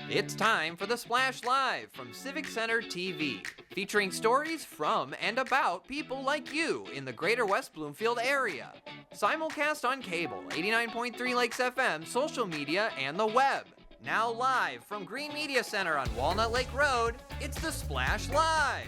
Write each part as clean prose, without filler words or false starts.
It's time for the Splash Live from Civic Center TV, featuring stories from and about people like you in the greater West Bloomfield area. Simulcast on cable, 89.3 Lakes FM, social media, and the web. Now live from Green Media Center on Walnut Lake Road, it's the Splash Live.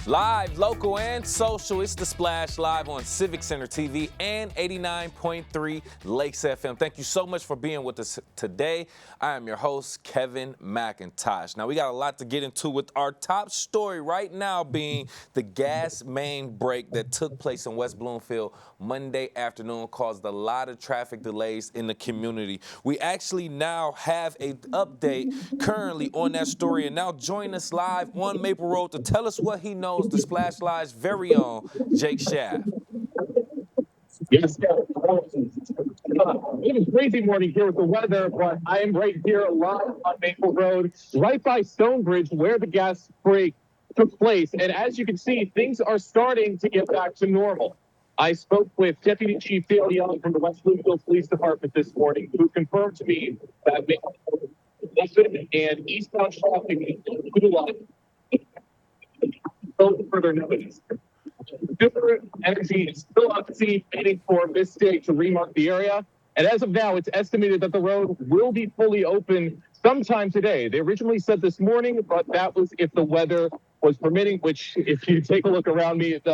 Live, local, and social, it's the Splash Live on Civic Center TV and 89.3 Lakes FM. Thank you so much for being with us today. I am your host, Kevin McIntosh. Now, we got a lot to get into with our top story right now being the gas main break that took place in West Bloomfield Monday afternoon, caused a lot of traffic delays in the community. We actually now have an update currently on that story, and now join us live on Maple Road to tell us what he knows. The Splash Live's very own Jake Shaft. Yes, it was a crazy morning here with the weather, but I am right here live on Maple Road, right by Stonebridge, where the gas break took place. And as you can see, things are starting to get back to normal. I spoke with Deputy Chief Dale Young from the West Bloomfield Police Department this morning, who confirmed to me that Maple Road and eastbound traffic is utilized. Further notice. Super Energy is still on the scene waiting for this day to remark the area. And as of now, it's estimated that the road will be fully open sometime today. They originally said this morning, but that was if the weather was permitting, which if you take a look around me, it's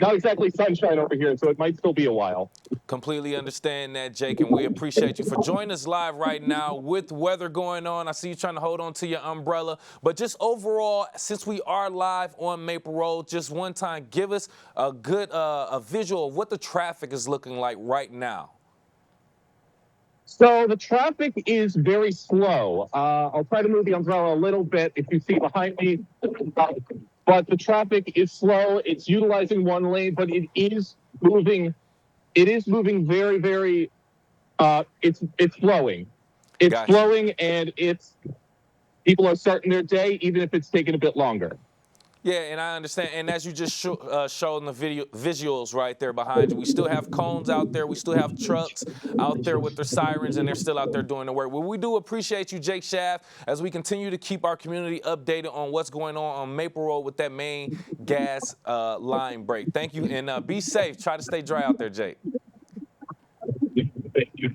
not exactly sunshine over here, so it might still be a while. Completely understand that, Jake, and we appreciate you for joining us live right now with weather going on. I see you trying to hold on to your umbrella, but just overall, since we are live on Maple Road, just one time, give us a good a visual of what the traffic is looking like right now. So the traffic is very slow. I'll try to move the umbrella a little bit if you see behind me. But the traffic is slow. It's utilizing one lane, but it is moving. It is moving very, very. It's flowing. It's Gotcha. flowing, and people are starting their day, even if it's taking a bit longer. Yeah, and I understand. And as you just showed in the visuals right there behind you, we still have cones out there. We still have trucks out there with their sirens, and they're still out there doing the work. Well, we do appreciate you, Jake Shaft, as we continue to keep our community updated on what's going on Maple Road with that main gas line break. Thank you, and be safe. Try to stay dry out there, Jake. Thank you.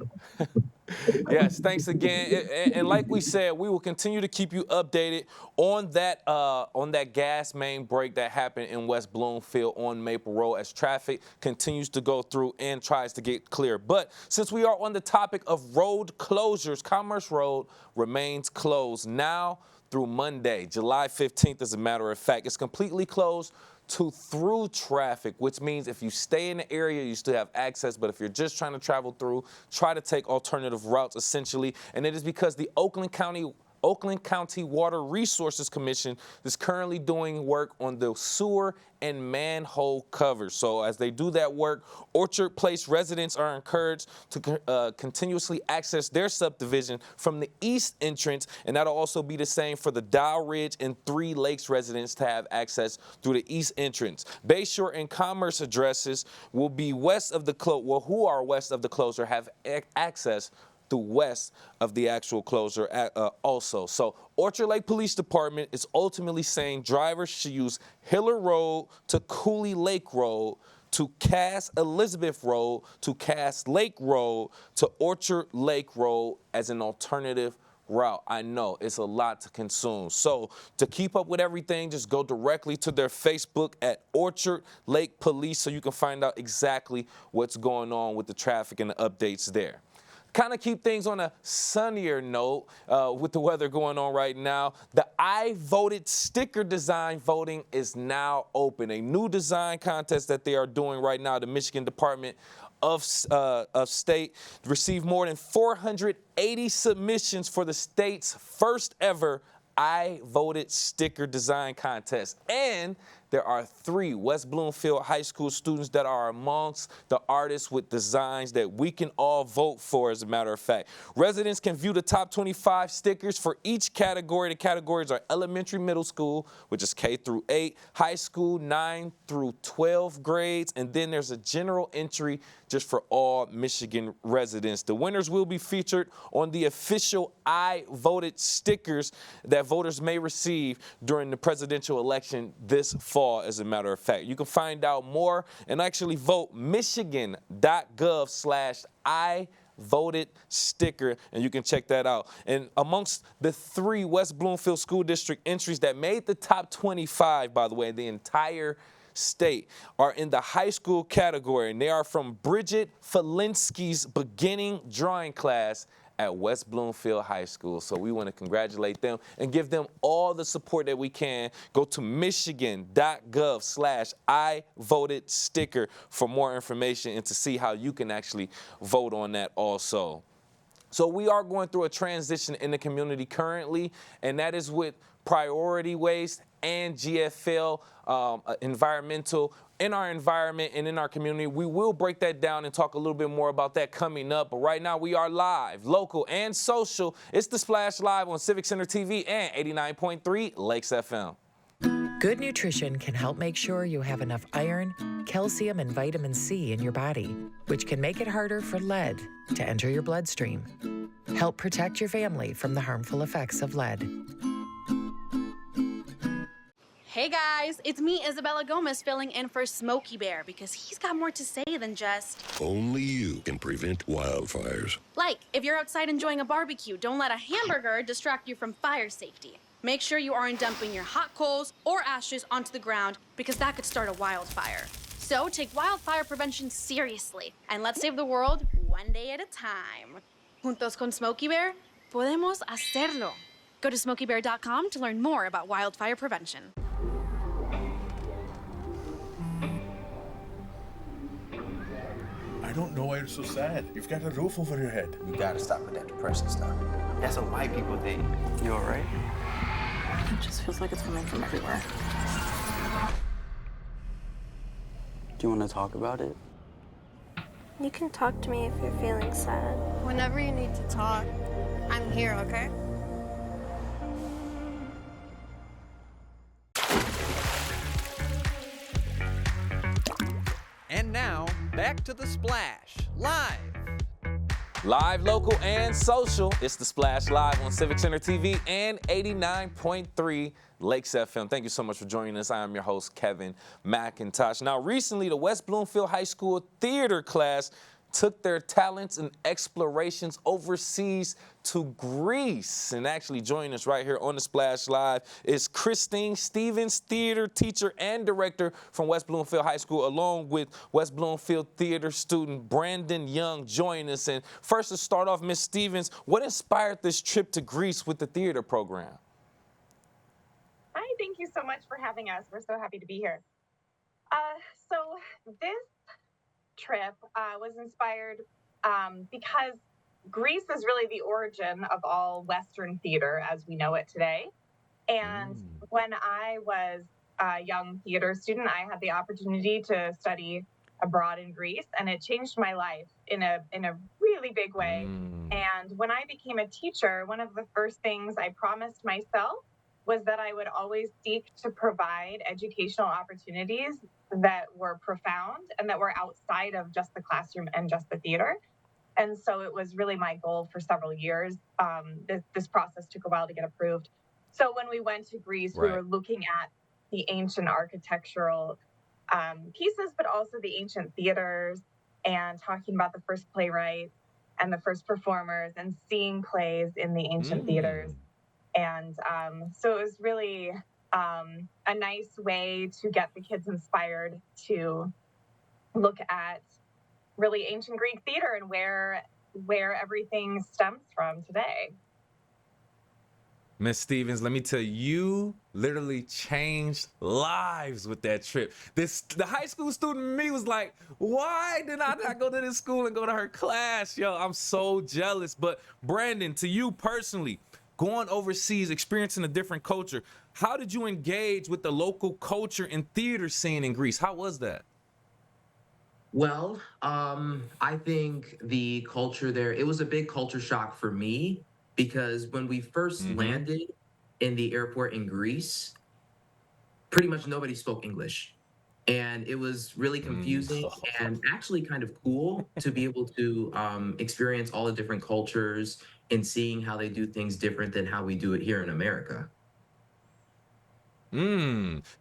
Yes, thanks again. And like we said, we will continue to keep you updated on that gas main break that happened in West Bloomfield on Maple Road as traffic continues to go through and tries to get clear. But since we are on the topic of road closures, Commerce Road remains closed now through Monday, July 15th, as a matter of fact. It's completely closed to through traffic, which means if you stay in the area, you still have access. But if you're just trying to travel through, try to take alternative routes, essentially. And it is because the Oakland County Water Resources Commission is currently doing work on the sewer and manhole covers. So as they do that work, Orchard Place residents are encouraged to continuously access their subdivision from the east entrance, and that'll also be the same for the Dow Ridge and Three Lakes residents to have access through the east entrance. Bayshore and Commerce addresses will be west of the who are west of the closure have access through west of the actual closure also. So Orchard Lake Police Department is ultimately saying drivers should use Hiller Road to Cooley Lake Road to Cass Elizabeth Road to Cass Lake Road to Orchard Lake Road as an alternative route. I know it's a lot to consume. So to keep up with everything, just go directly to their Facebook at Orchard Lake Police so you can find out exactly what's going on with the traffic and the updates there. Kind of keep things on a sunnier note with the weather going on right now. The I Voted sticker design voting is now open. A new design contest that they are doing right now. The Michigan Department of State received more than 480 submissions for the state's first ever I Voted sticker design contest. And there are 3 West Bloomfield High School students that are amongst the artists with designs that we can all vote for, as a matter of fact. Residents can view the top 25 stickers for each category. The categories are elementary, middle school, which is K through 8, high school 9 through 12 grades, and then there's a general entry just for all Michigan residents. The winners will be featured on the official I Voted stickers that voters may receive during the presidential election this fall, as a matter of fact. You can find out more and actually vote michigan.gov/I Voted sticker, and you can check that out. And amongst the 3 West Bloomfield School District entries that made the top 25, by the way, the entire state, are in the high school category, and they are from Bridget Falinsky's beginning drawing class at West Bloomfield High School. So we want to congratulate them and give them all the support that we can. Go to michigan.gov/I Voted sticker for more information and to see how you can actually vote on that also. So we are going through a transition in the community currently, and that is with priority waste and GFL environmental in our environment and in our community. We will break that down and talk a little bit more about that coming up. But right now we are live, local, and social. It's The Splash Live on Civic Center TV and 89.3 Lakes FM. Good nutrition can help make sure you have enough iron, calcium, and vitamin C in your body, which can make it harder for lead to enter your bloodstream. Help protect your family from the harmful effects of lead. Hey guys, it's me, Isabella Gomez, filling in for Smokey Bear because he's got more to say than just... Only you can prevent wildfires. Like, if you're outside enjoying a barbecue, don't let a hamburger distract you from fire safety. Make sure you aren't dumping your hot coals or ashes onto the ground because that could start a wildfire. So take wildfire prevention seriously and let's save the world one day at a time. Juntos con Smokey Bear, podemos hacerlo. Go to smokeybear.com to learn more about wildfire prevention. I don't know why you're so sad. You've got a roof over your head. You gotta stop with that depression stuff. That's what white people think. You all right? It just feels like it's coming from everywhere. Do you want to talk about it? You can talk to me if you're feeling sad. Whenever you need to talk, I'm here, okay? And now, back to The Splash, live. Live, local, and social. It's The Splash Live on Civic Center TV and 89.3 Lakes FM. Thank you so much for joining us. I am your host, Kevin McIntosh. Now, recently, the West Bloomfield High School theater class took their talents and explorations overseas to Greece. And actually joining us right here on The Splash Live is Christine Stevens, theater teacher and director from West Bloomfield High School, along with West Bloomfield theater student Brandon Young joining us. And first, to start off, Ms. Stevens, what inspired this trip to Greece with the theater program? Hi, thank you so much for having us. We're so happy to be here. So this trip was inspired because Greece is really the origin of all Western theater as we know it today. And when I was a young theater student, I had the opportunity to study abroad in Greece, and it changed my life in a really big way. And when I became a teacher, one of the first things I promised myself was that I would always seek to provide educational opportunities that were profound and that were outside of just the classroom and just the theater. And so it was really my goal for several years. This process took a while to get approved. So when we went to Greece, we were looking at the ancient architectural pieces, but also the ancient theaters, and talking about the first playwrights and the first performers and seeing plays in the ancient theaters. And so it was really a nice way to get the kids inspired to look at really ancient Greek theater and where everything stems from today. Miss Stevens, let me tell you, you literally changed lives with that trip. The high school student in me was like, why did I not go to this school and go to her class? Yo, I'm so jealous. But Brandon, to you personally, going overseas, experiencing a different culture. How did you engage with the local culture and theater scene in Greece? How was that? Well, I think the culture there, it was a big culture shock for me because when we first Mm-hmm. landed in the airport in Greece, pretty much nobody spoke English. And it was really confusing and actually kind of cool to be able to experience all the different cultures and seeing how they do things different than how we do it here in America.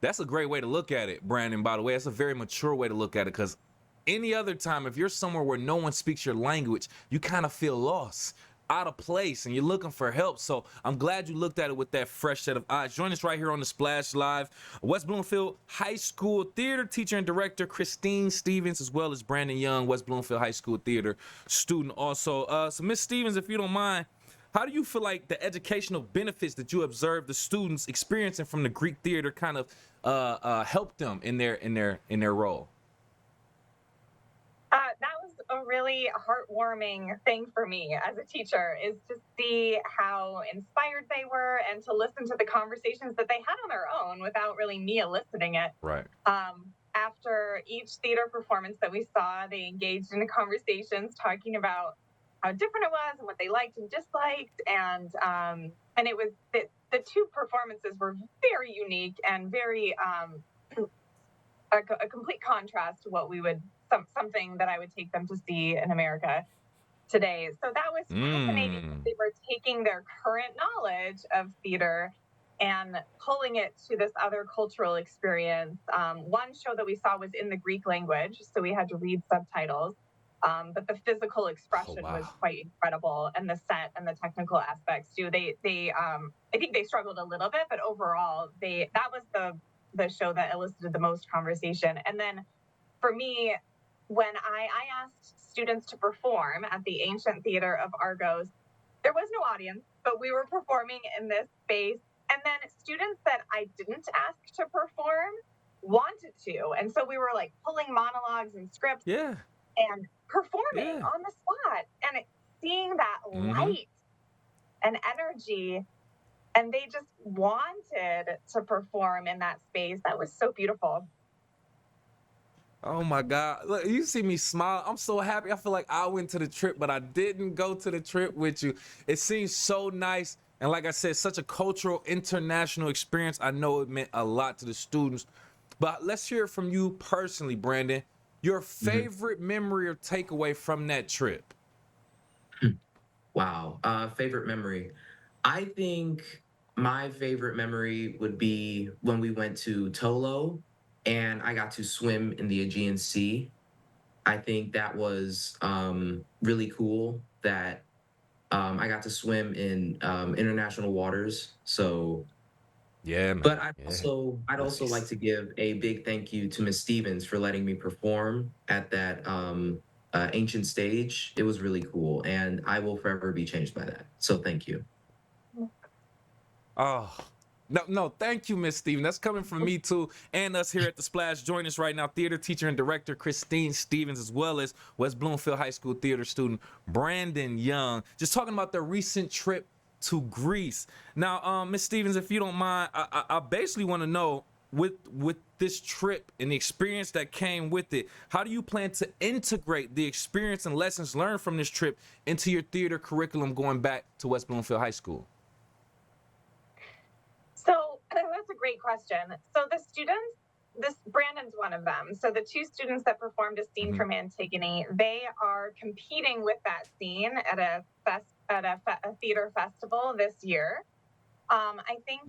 That's a great way to look at it, Brandon, by the way. That's a very mature way to look at it, because any other time, if you're somewhere where no one speaks your language, you kind of feel lost, out of place, and you're looking for help. So I'm glad you looked at it with that fresh set of eyes. Join us right here on the Splash Live. West Bloomfield High School theater teacher and director Christine Stevens, as well as Brandon Young, West Bloomfield High School theater student also. So Miss Stevens, if you don't mind, how do you feel like the educational benefits that you observed the students experiencing from the Greek theater kind of helped them in their role? That was a really heartwarming thing for me as a teacher, is to see how inspired they were and to listen to the conversations that they had on their own without really me eliciting it. Right. After each theater performance that we saw, they engaged in conversations talking about how different it was and what they liked and disliked, and it was the two performances were very unique and very a complete contrast to what we would something that I would take them to see in America today. So that was fascinating. They were taking their current knowledge of theater and pulling it to this other cultural experience. One show that we saw was in the Greek language, so we had to read subtitles. But the physical expression was quite incredible, and the set and the technical aspects too. I think they struggled a little bit, but overall, that was the show that elicited the most conversation. And then for me, when I asked students to perform at the Ancient Theater of Argos, there was no audience, but we were performing in this space. And then students that I didn't ask to perform wanted to. And so we were like pulling monologues and scripts and performing on the spot. And seeing that light and energy, and they just wanted to perform in that space. That was so beautiful. Oh my God. Look, you see me smile. I'm so happy. I feel like I went to the trip, but I didn't go to the trip with you. It seems so nice. And like I said, such a cultural, international experience. I know it meant a lot to the students. But let's hear it from you personally, Brandon. Your favorite memory or takeaway from that trip? Wow. Favorite memory. I think my favorite memory would be when we went to Tolo and I got to swim in the Aegean Sea. I think that was really cool that I got to swim in international waters. So yeah, man. But I'd also like to give a big thank you to Miss Stevens for letting me perform at that ancient stage. It was really cool, and I will forever be changed by that. So thank you. Oh, no, thank you, Miss Stevens. That's coming from me too, and us here at the Splash. Join us right now, theater teacher and director Christine Stevens, as well as West Bloomfield High School theater student Brandon Young. Just talking about their recent trip to Greece. Now, Miss Stevens, if you don't mind, I basically want to know, with this trip and the experience that came with it, how do you plan to integrate the experience and lessons learned from this trip into your theater curriculum going back to West Bloomfield High School? So that's a great question. So the students, Brandon's one of them. So the two students that performed a scene from Antigone, they are competing with that scene at a theater festival this year. I think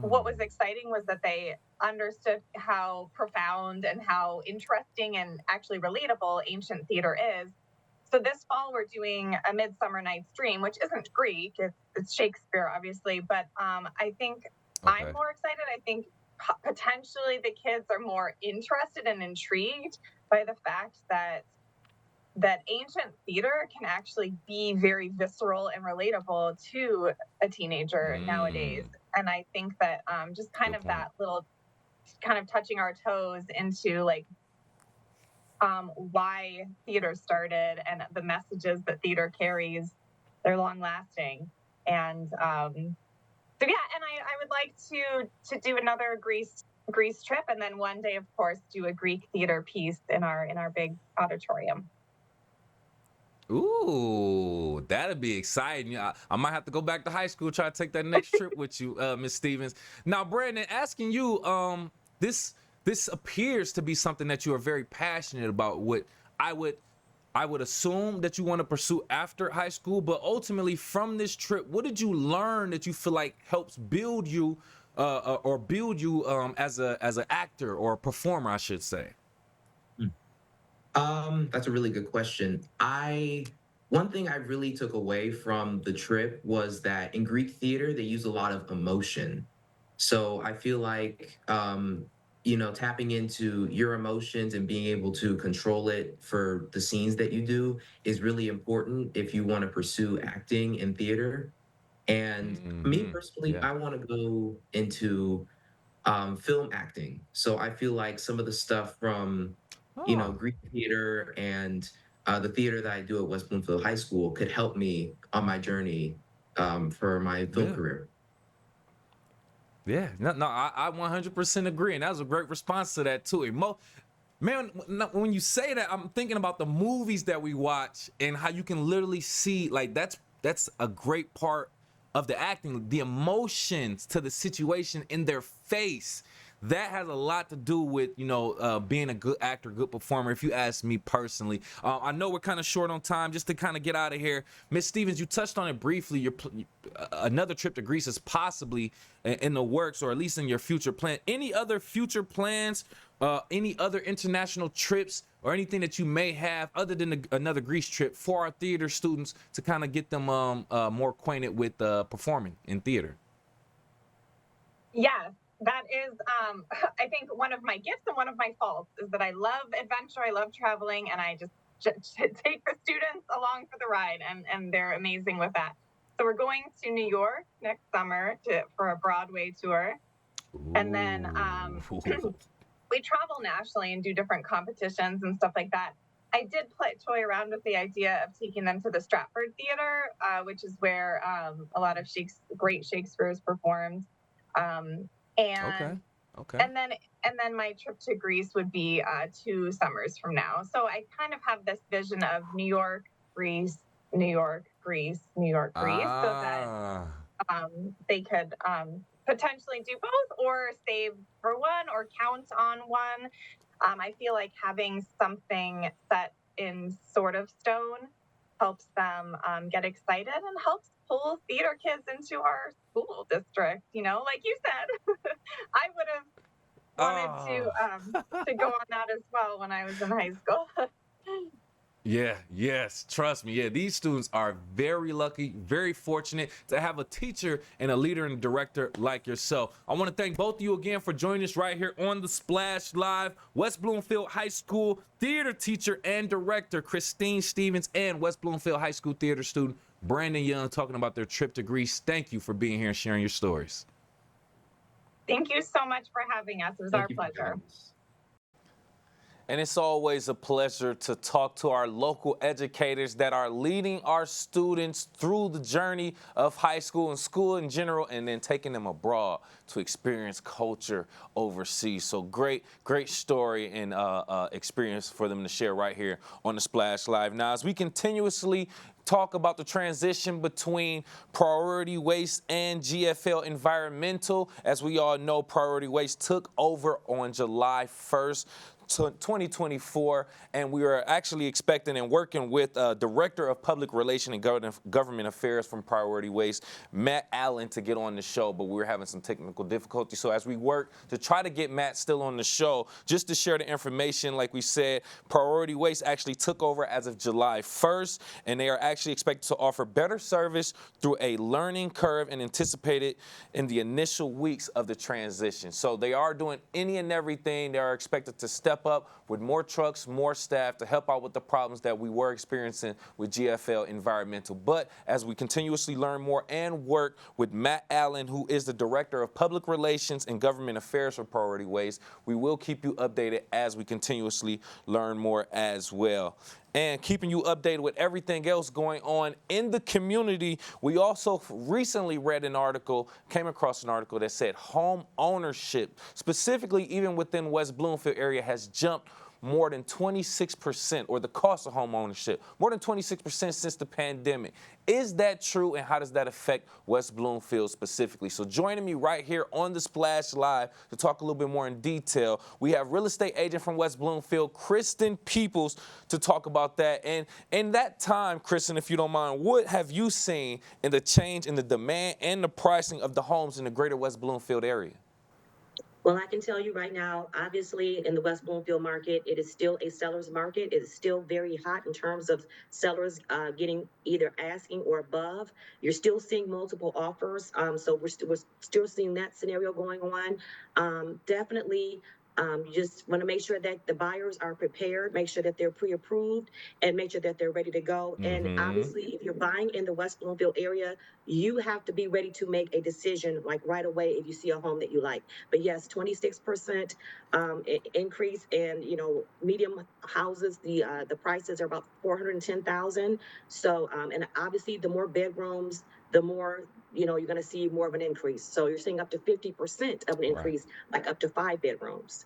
what was exciting was that they understood how profound and how interesting and actually relatable ancient theater is. So this fall we're doing A Midsummer Night's Dream, which isn't Greek, it's Shakespeare, obviously, but I think I'm more excited. I think potentially the kids are more interested and intrigued by the fact that ancient theater can actually be very visceral and relatable to a teenager nowadays. And I think that just kind of that little kind of touching our toes into like why theater started and the messages that theater carries, they're long lasting. And so yeah, and I would like to do another Greece trip, and then one day, of course, do a Greek theater piece in our big auditorium. Ooh, that'd be exciting. I might have to go back to high school, try to take that next trip with you, Miss Stevens. Now, Brandon, asking you, this appears to be something that you are very passionate about. What I would assume that you want to pursue after high school, but ultimately from this trip, what did you learn that you feel like helps build you, or build you as an actor or a performer, I should say? That's a really good question. One thing I really took away from the trip was that in Greek theater, they use a lot of emotion. So I feel like, tapping into your emotions and being able to control it for the scenes that you do is really important if you want to pursue acting in theater. And me personally, Yeah. I want to go into film acting. So I feel like some of the stuff from, Greek theater and the theater that I do at West Bloomfield High School could help me on my journey for my film career. Yeah, no, I 100% agree, and that was a great response to that too. Man, when you say that, I'm thinking about the movies that we watch and how you can literally see, like, that's a great part of the acting, the emotions to the situation in their face. That has a lot to do with, being a good actor, good performer, if you ask me personally. I know we're kind of short on time, just to kind of get out of here. Miss Stevens, you touched on it briefly. Another trip to Greece is possibly in the works, or at least in your future plan. Any other future plans, any other international trips, or anything that you may have other than another Greece trip for our theater students to kind of get them more acquainted with performing in theater? Yes, that is, I think, one of my gifts and one of my faults is that I love adventure, I love traveling, and I just take the students along for the ride, and they're amazing with that. So we're going to New York next summer for a Broadway tour. And then we travel nationally and do different competitions and stuff like that. I did toy around with the idea of taking them to the Stratford Theater, which is where a lot of great Shakespeare is performed. Okay. And then my trip to Greece would be 2 summers from now. So I kind of have this vision of New York, Greece, New York, Greece, New York, Greece, so that they could potentially do both, or save for one, or count on one. I feel like having something set in sort of stone helps them get excited and helps pull theater kids into our school district. Like you said, I would have wanted to go on that as well when I was in high school. Yes, trust me. Yeah, these students are very lucky, very fortunate to have a teacher and a leader and a director like yourself. I want to thank both of you again for joining us right here on the Splash Live. West Bloomfield High School theater teacher and director Christine Stevens and West Bloomfield High School theater student Brandon Young talking about their trip to Greece. Thank you for being here and sharing your stories. Thank you so much for having us. It was our pleasure. And it's always a pleasure to talk to our local educators that are leading our students through the journey of high school and school in general, and then taking them abroad to experience culture overseas. So great story and experience for them to share right here on the Splash Live. Now, as we continuously talk about the transition between Priority Waste and GFL Environmental, as we all know, Priority Waste took over on July 1st. 2024, and we are actually expecting and working with Director of Public Relations and Government Affairs from Priority Waste, Matt Allen, to get on the show, but we were having some technical difficulties. So as we work to try to get Matt still on the show, just to share the information, like we said, Priority Waste actually took over as of July 1st, and they are actually expected to offer better service through a learning curve and anticipated in the initial weeks of the transition. So they are doing any and everything. They are expected to step up with more trucks, more staff to help out with the problems that we were experiencing with GFL Environmental. But as we continuously learn more and work with Matt Allen, who is the Director of Public Relations and Government Affairs for Priority Waste, we will keep you updated as we continuously learn more as well. and keeping you updated with everything else going on in the community. We also recently read an article, came across an article that said home ownership, specifically even within West Bloomfield area, has jumped more than 26%, or the cost of home ownership, more than 26% since the pandemic. Is that true, and how does that affect West Bloomfield specifically? So joining me right here on the Splash Live to talk a little bit more in detail, we have real estate agent from West Bloomfield, Kristen Peoples, to talk about that. And in that time, Kristen, if you don't mind, what have you seen in the change in the demand and the pricing of the homes in the greater West Bloomfield area? Well, I can tell you right now, obviously in the West Bloomfield market, it is still a seller's market. It is still very hot in terms of sellers getting either asking or above. You're still seeing multiple offers. So we're still seeing that scenario going on. Definitely. You just want to make sure that the buyers are prepared, make sure that they're pre-approved, and make sure that they're ready to go. And obviously, if you're buying in the West Bloomfield area, you have to be ready to make a decision like right away if you see a home that you like. But yes, 26% increase, and medium houses, the prices are about $410,000. So and obviously, the more bedrooms, the more you're going to see more of an increase. So you're seeing up to 50% of an increase, like up to 5 bedrooms.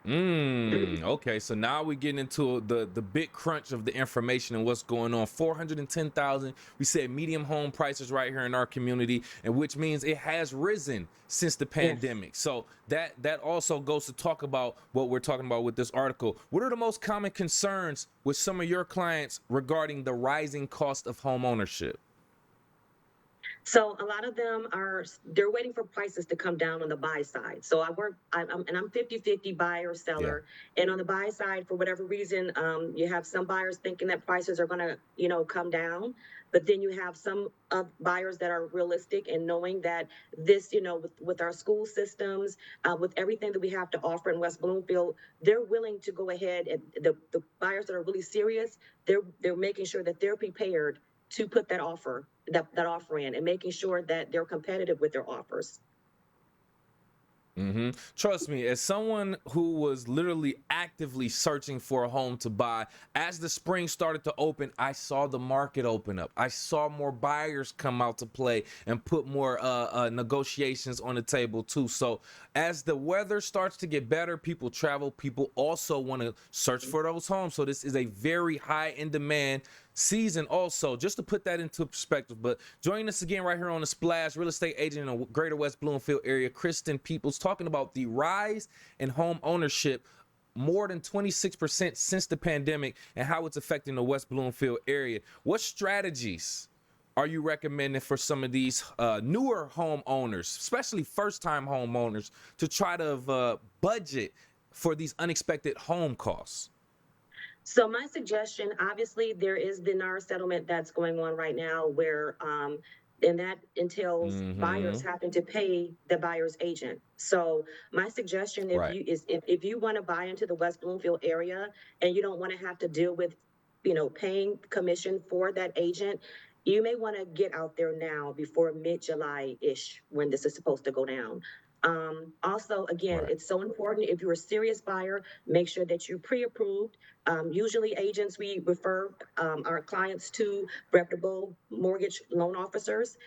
Okay, so now we're getting into the big crunch of the information and what's going on. 410,000. We said medium home prices right here in our community, and which means it has risen since the pandemic. Yes. So that also goes to talk about what we're talking about with this article. What are the most common concerns with some of your clients regarding the rising cost of home ownership? So a lot of them they're waiting for prices to come down on the buy side. So I'm 50-50 buyer seller. Yeah. And on the buy side, for whatever reason, you have some buyers thinking that prices are going to, come down. But then you have some buyers that are realistic and knowing that this, with our school systems, with everything that we have to offer in West Bloomfield, they're willing to go ahead. And the buyers that are really serious, they're making sure that they're prepared to put that offer in, and making sure that they're competitive with their offers. Trust me, as someone who was literally actively searching for a home to buy, as the spring started to open, I saw the market open up. I saw more buyers come out to play and put more negotiations on the table too. So as the weather starts to get better, people travel, people also want to search for those homes. So this is a very high in demand season also, just to put that into perspective. But joining us again right here on the Splash, real estate agent in the greater West Bloomfield area, Kristen Peoples, talking about the rise in home ownership, more than 26% since the pandemic, and how it's affecting the West Bloomfield area. What strategies are you recommending for some of these newer homeowners, especially first-time homeowners, to try to budget for these unexpected home costs? So my suggestion, obviously, there is the NAR settlement that's going on right now, where and that entails buyers having to pay the buyer's agent. So my suggestion, if you want to buy into the West Bloomfield area and you don't want to have to deal with, paying commission for that agent, you may want to get out there now before mid-July-ish, when this is supposed to go down. Also, again, it's so important, if you're a serious buyer, make sure that you're pre-approved. Usually agents, we refer our clients to reputable mortgage loan officers.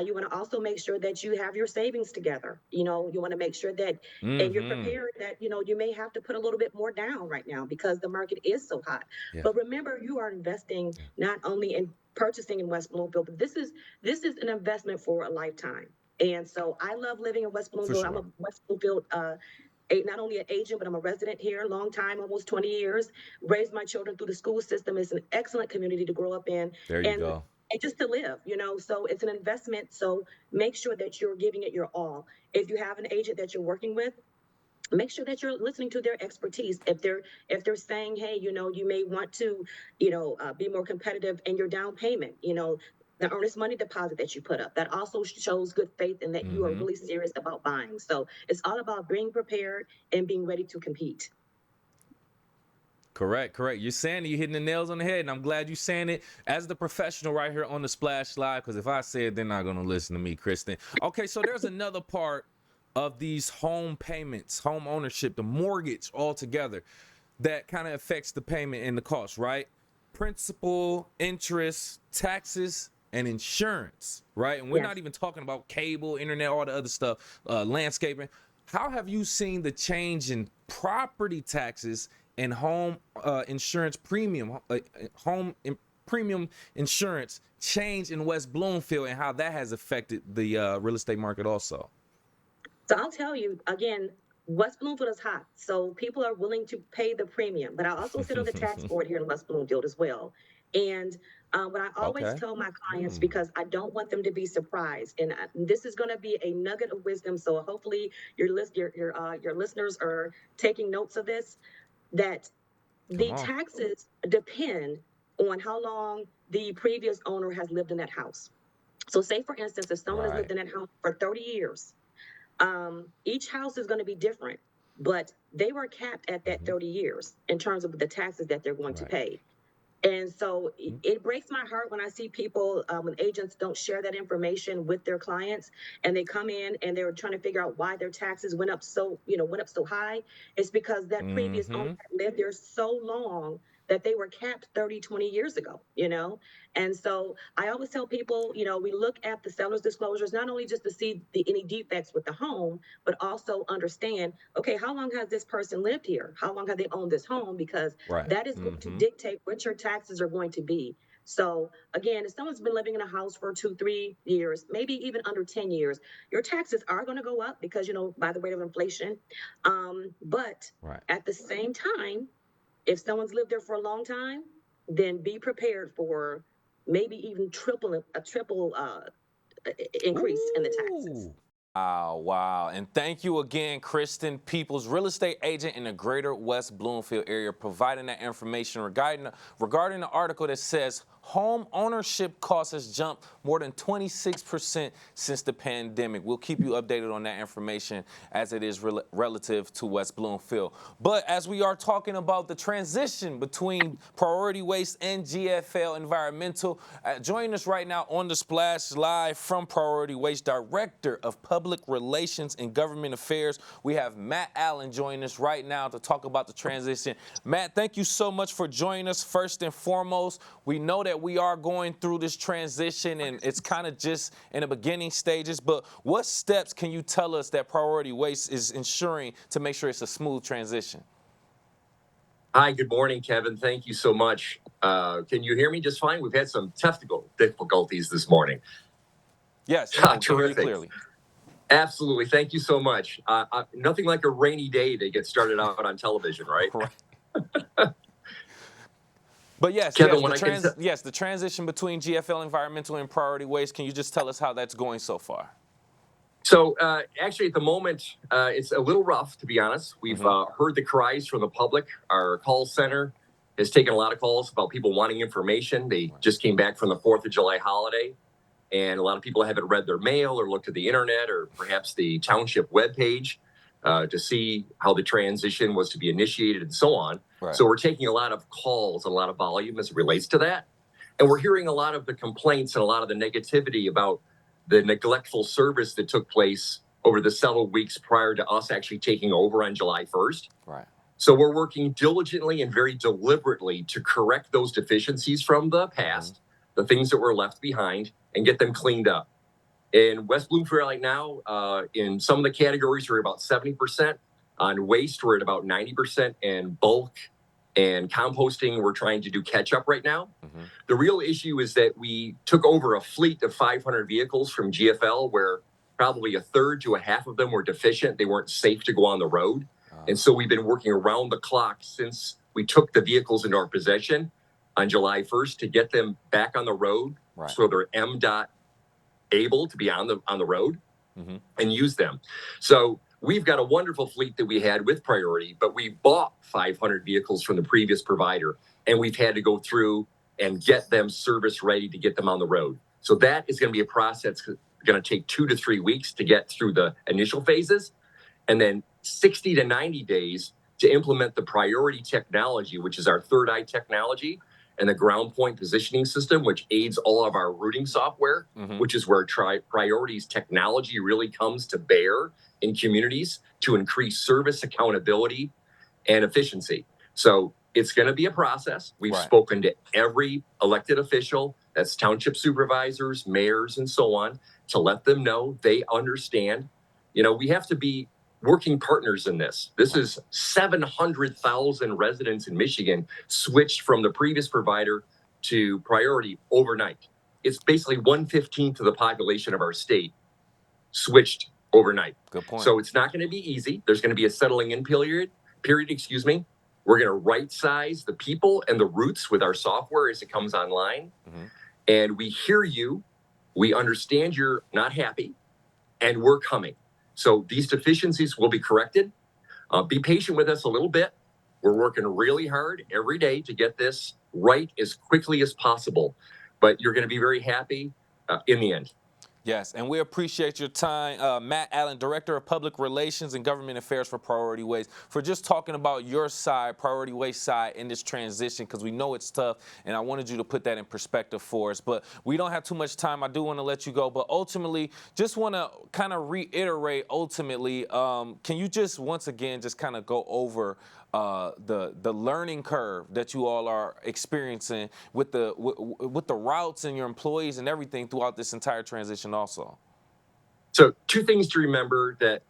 You want to also make sure that you have your savings together. You want to make sure that, and you're prepared that, you may have to put a little bit more down right now because the market is so hot. Yeah. But remember, you are investing not only in purchasing in West Bloomfield, but this is an investment for a lifetime. And so I love living in West Bloomfield. Sure. I'm a West Bloomfield, not only an agent, but I'm a resident here, long time, almost 20 years. Raised my children through the school system. It's an excellent community to grow up in. There you go. And just to live, so it's an investment. So make sure that you're giving it your all. If you have an agent that you're working with, make sure that you're listening to their expertise. If they're saying, hey, you may want to, be more competitive in your down payment, the earnest money deposit that you put up, that also shows good faith and that you are really serious about buying. So it's all about being prepared and being ready to compete. Correct. You're saying it, you're hitting the nails on the head, and I'm glad you're saying it as the professional right here on the Splash Live, because if I say it, they're not going to listen to me, Kristen. Okay, so there's another part of these home payments, home ownership, the mortgage altogether. that kind of affects the payment and the cost, right? Principal, interest, taxes, and insurance, right? And we're not even talking about cable, internet, all the other stuff, landscaping. How have you seen the change in property taxes and home insurance premium, premium insurance change in West Bloomfield, and how that has affected the real estate market also? So I'll tell you again, West Bloomfield is hot, so people are willing to pay the premium. But I also sit on the tax board here in West Bloomfield as well. And what I always tell my clients, because I don't want them to be surprised, and this is going to be a nugget of wisdom. So hopefully your listeners are taking notes of this. That the taxes depend on how long the previous owner has lived in that house. So say, for instance, if someone has lived in that house for 30 years, each house is going to be different, but they were capped at that 30 years in terms of the taxes that they're going to pay. And so it breaks my heart when I see people, when agents don't share that information with their clients, and they come in and they're trying to figure out why their taxes went up so high. It's because that previous owner lived there so long that they were capped 30, 20 years ago, And so I always tell people, we look at the seller's disclosures, not only just to see any defects with the home, but also understand, okay, how long has this person lived here? How long have they owned this home? Because that is going to dictate what your taxes are going to be. So again, if someone's been living in a house for 2-3 years, maybe even under 10 years, your taxes are going to go up because, by the rate of inflation. But at the same time, if someone's lived there for a long time, then be prepared for maybe even a triple increase in the taxes. Wow. And thank you again, Kristen Peoples, real estate agent in the greater West Bloomfield area, providing that information regarding the article that says home ownership costs has jumped more than 26% since the pandemic. We'll keep you updated on that information as it is relative to West Bloomfield. But as we are talking about the transition between Priority Waste and GFL Environmental, joining us right now on the Splash Live from Priority Waste, Director of Public Relations and Government Affairs, we have Matt Allen joining us right now to talk about the transition. Matt, thank you so much for joining us. First and foremost, we know that we are going through this transition and it's kind of just in the beginning stages, but what steps can you tell us that Priority Waste is ensuring to make sure it's a smooth transition? Hi, good morning, Kevin. Thank you so much. Can you hear me just fine? We've had some technical difficulties this morning. Yes, terrific. Clearly. Absolutely. Thank you so much. Nothing like a rainy day to get started out on television, right? But yes, Kevin, the transition between GFL Environmental and Priority Waste, can you just tell us how that's going so far? So actually, at the moment, it's a little rough, to be honest. We've heard the cries from the public. Our call center has taken a lot of calls about people wanting information. They just came back from the 4th of July holiday, and a lot of people haven't read their mail or looked at the internet or perhaps the township webpage to see how the transition was to be initiated and so on. So we're taking a lot of calls and a lot of volume as it relates to that. And we're hearing a lot of the complaints and a lot of the negativity about the neglectful service that took place over the several weeks prior to us actually taking over on July 1st. So we're working diligently and very deliberately to correct those deficiencies from the past, the things that were left behind, and get them cleaned up. In West Bloomfield right now, in some of the categories, we're about 70%. On waste, we're at about 90%. And bulk and composting, we're trying to do catch up right now. The real issue is that we took over a fleet of 500 vehicles from GFL, where probably a third to a half of them were deficient. They weren't safe to go on the road. And so we've been working around the clock since we took the vehicles into our possession on July 1st to get them back on the road. So they're MDOT able to be on the road and use them. So we've got a wonderful fleet that we had with Priority, but we bought 500 vehicles from the previous provider, and we've had to go through and get them service ready to get them on the road. So that is going to be a process that's going to take 2 to 3 weeks to get through the initial phases, and then 60 to 90 days to implement the Priority technology, which is our third eye technology, and the ground point positioning system, which aids all of our routing software, which is where Priority's technology really comes to bear in communities to increase service accountability and efficiency. So it's going to be a process. We've spoken to every elected official, that's township supervisors, mayors, and so on, to let them know they understand. You know, we have to be working partners in this. This is 700,000 residents in Michigan switched from the previous provider to priority overnight. It's basically 1/15 of the population of our state switched overnight. Good point. So it's not going to be easy. There's going to be a settling in period, excuse me. We're going to right size the people and the routes with our software as it comes online. And we hear you. We understand you're not happy, and we're coming. So these deficiencies will be corrected. Be patient with us a little bit. We're working really hard every day to get this right as quickly as possible. But you're going to be very happy in the end. Yes, and we appreciate your time, Matt Allen, Director of Public Relations and Government Affairs for Priority Waste, for just talking about your side, Priority Waste side, in this transition, because we know it's tough, and I wanted you to put that in perspective for us. But we don't have too much time. I do want to let you go, but ultimately, just want to kind of reiterate, ultimately, can you just once again just kind of go over the learning curve that you all are experiencing with the routes and your employees and everything throughout this entire transition also? So 2 things to remember, that